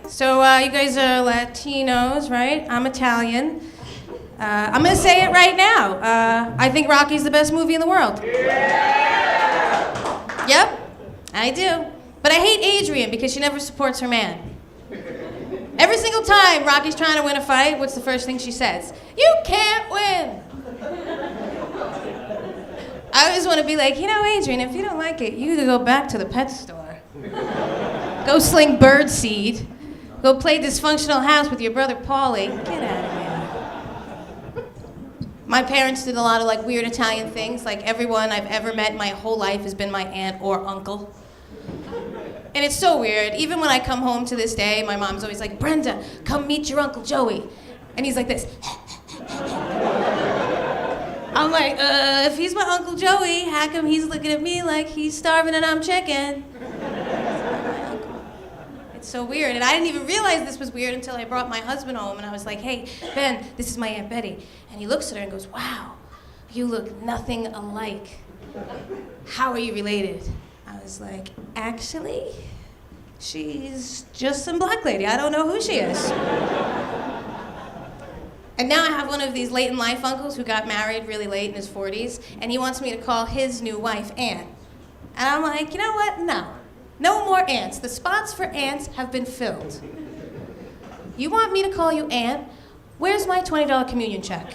So you guys are Latinos, right? I'm Italian. I'm gonna say it right now. I think Rocky's the best movie in the world. Yeah! Yep, I do. But I hate Adrian because she never supports her man. Every single time Rocky's trying to win a fight, what's the first thing she says? You can't win! I always want to be like, you know, Adrian, if you don't like it, you either go back to the pet store, go sling birdseed, go play dysfunctional house with your brother Paulie. Get out of here. My parents did a lot of like weird Italian things. Like everyone I've ever met my whole life has been my aunt or uncle. And it's so weird. Even when I come home to this day, my mom's always like, Brenda, come meet your Uncle Joey. And he's like this. I'm like, if he's my Uncle Joey, how come he's looking at me like he's starving and I'm chicken? It's so weird. And I didn't even realize this was weird until I brought my husband home and I was like, hey, Ben, this is my Aunt Betty. And he looks at her and goes, wow, you look nothing alike. How are you related? I was like, actually, she's just some black lady. I don't know who she is. And now I have one of these late in life uncles who got married really late in his 40s, and he wants me to call his new wife Aunt. And I'm like, you know what? No. No more aunts. The spots for aunts have been filled. You want me to call you Aunt? Where's my $20 communion check?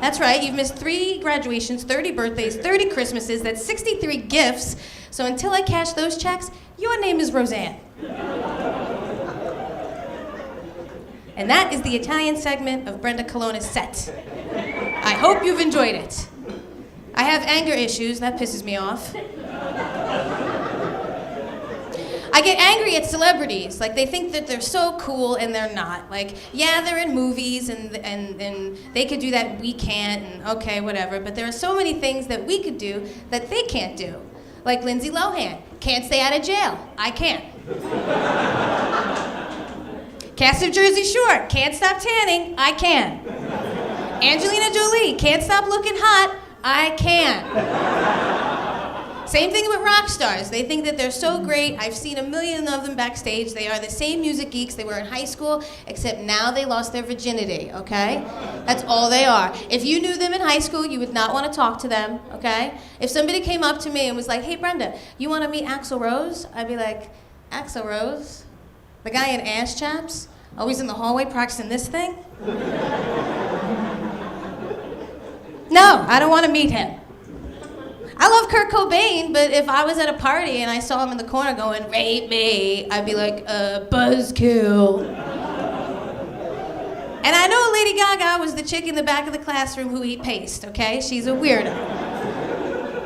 That's right, you've missed 3 graduations, 30 birthdays, 30 Christmases, that's 63 gifts. So until I cash those checks, your name is Roseanne. And that is the Italian segment of Brenda Colonna's set. I hope you've enjoyed it. I have anger issues, that pisses me off. I get angry at celebrities. Like, they think that they're so cool and they're not. Like, yeah, they're in movies and they could do that, we can't, and okay, whatever. But there are so many things that we could do that they can't do. Like Lindsay Lohan, can't stay out of jail. I can't. Cast of Jersey Shore, can't stop tanning. I can. Angelina Jolie, can't stop looking hot. I can. Same thing with rock stars. They think that they're so great. I've seen a million of them backstage. They are the same music geeks they were in high school, except now they lost their virginity, okay? That's all they are. If you knew them in high school, you would not want to talk to them, okay? If somebody came up to me and was like, hey, Brenda, you want to meet Axl Rose? I'd be like, Axl Rose? The guy in Ass Chaps? Always in the hallway practicing this thing? No, I don't want to meet him. I love Kurt Cobain, but if I was at a party and I saw him in the corner going, rape me, I'd be like, buzzkill. And I know Lady Gaga was the chick in the back of the classroom who eat paste, okay? She's a weirdo.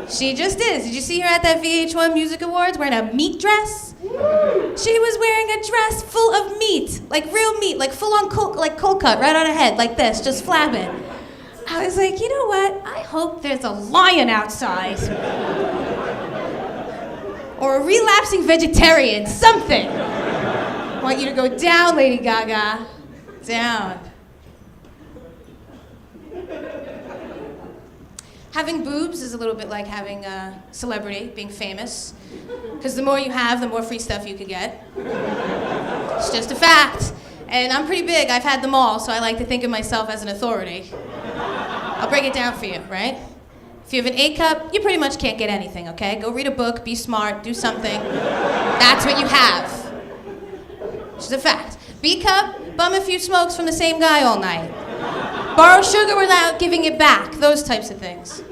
She just is. Did you see her at that VH1 Music Awards wearing a meat dress? She was wearing a dress full of meat, like real meat, like full on cold cut right on her head, like this, just flapping. I was like, you know what? I hope there's a lion outside. Or a relapsing vegetarian, something. I want you to go down, Lady Gaga. Down. Having boobs is a little bit like having a celebrity, being famous. Because the more you have, the more free stuff you could get. It's just a fact. And I'm pretty big, I've had them all, so I like to think of myself as an authority. I'll break it down for you, right? If you have an A cup, you pretty much can't get anything, okay? Go read a book, be smart, do something. That's what you have. It's a fact. B cup, bum a few smokes from the same guy all night. Borrow sugar without giving it back, those types of things.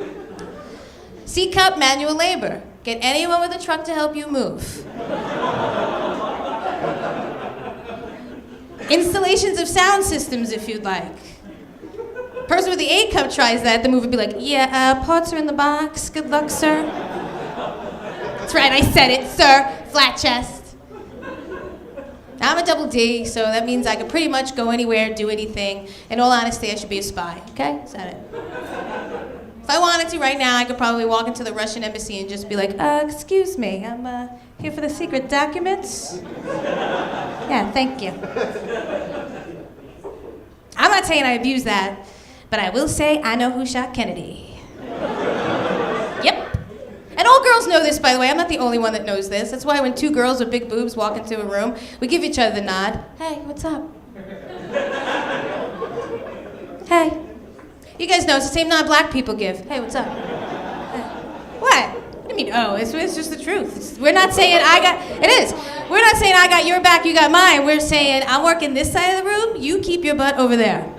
C cup, manual labor. Get anyone with a truck to help you move. Installations of sound systems, if you'd like. Person with the A cup tries that, the move would be like, yeah, parts are in the box. Good luck, sir. That's right, I said it, sir. Flat chest. I'm a double D, so that means I could pretty much go anywhere, do anything. In all honesty, I should be a spy, okay? Is that it? If I wanted to right now, I could probably walk into the Russian embassy and just be like, excuse me, I'm here for the secret documents. Yeah, thank you. I'm not saying I abuse that, but I will say I know who shot Kennedy. Yep. And old girl girls know this, by the way. I'm not the only one that knows this. That's why when two girls with big boobs walk into a room, we give each other the nod. Hey, what's up? Hey. You guys know it's the same nod black people give. Hey, what's up? Hey. What? What do you mean, oh? It's just the truth. We're not saying it is. We're not saying I got your back, you got mine. We're saying I'm working this side of the room, you keep your butt over there.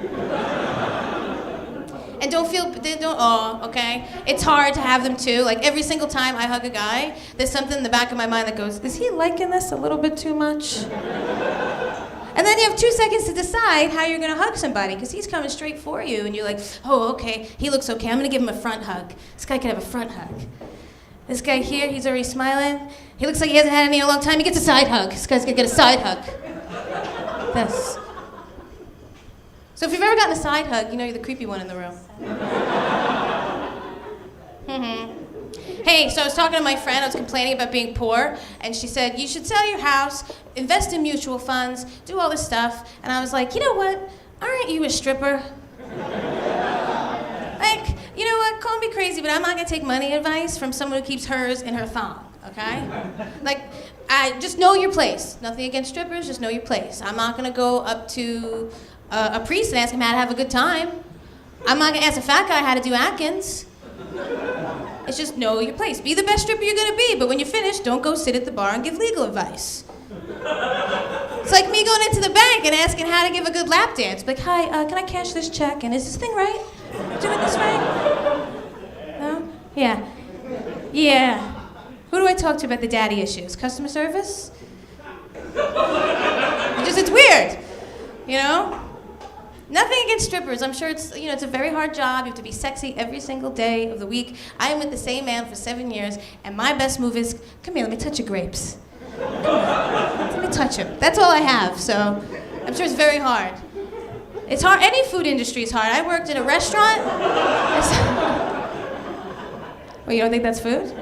And okay? It's hard to have them too. Like every single time I hug a guy, there's something in the back of my mind that goes, is he liking this a little bit too much? And then you have 2 seconds to decide how you're gonna hug somebody, because he's coming straight for you, and you're like, oh, okay, he looks okay, I'm gonna give him a front hug. This guy can have a front hug. This guy here, he's already smiling. He looks like he hasn't had any in a long time, he gets a side hug. This guy's gonna get a side hug. This. So if you've ever gotten a side hug, you know you're the creepy one in the room. Hey, so I was talking to my friend, I was complaining about being poor, and she said, you should sell your house, invest in mutual funds, do all this stuff. And I was like, you know what? Aren't you a stripper? Like, you know what? Call me crazy, but I'm not gonna take money advice from someone who keeps hers in her thong, okay? Like, just know your place. Nothing against strippers, just know your place. I'm not gonna go up to a priest and ask him how to have a good time. I'm not gonna ask a fat guy how to do Atkins. It's just know your place. Be the best stripper you're gonna be, but when you're finished, don't go sit at the bar and give legal advice. It's like me going into the bank and asking how to give a good lap dance. Like, hi, can I cash this check? And is this thing right? Doing this right? No? Yeah. Yeah. Who do I talk to about the daddy issues? Customer service? It's weird, you know? Nothing against strippers. I'm sure it's a very hard job. You have to be sexy every single day of the week. I am with the same man for 7 years, and my best move is, come here, let me touch your grapes. Come on, let me touch them. That's all I have, so I'm sure it's very hard. It's hard. Any food industry is hard. I worked in a restaurant. Well, you don't think that's food?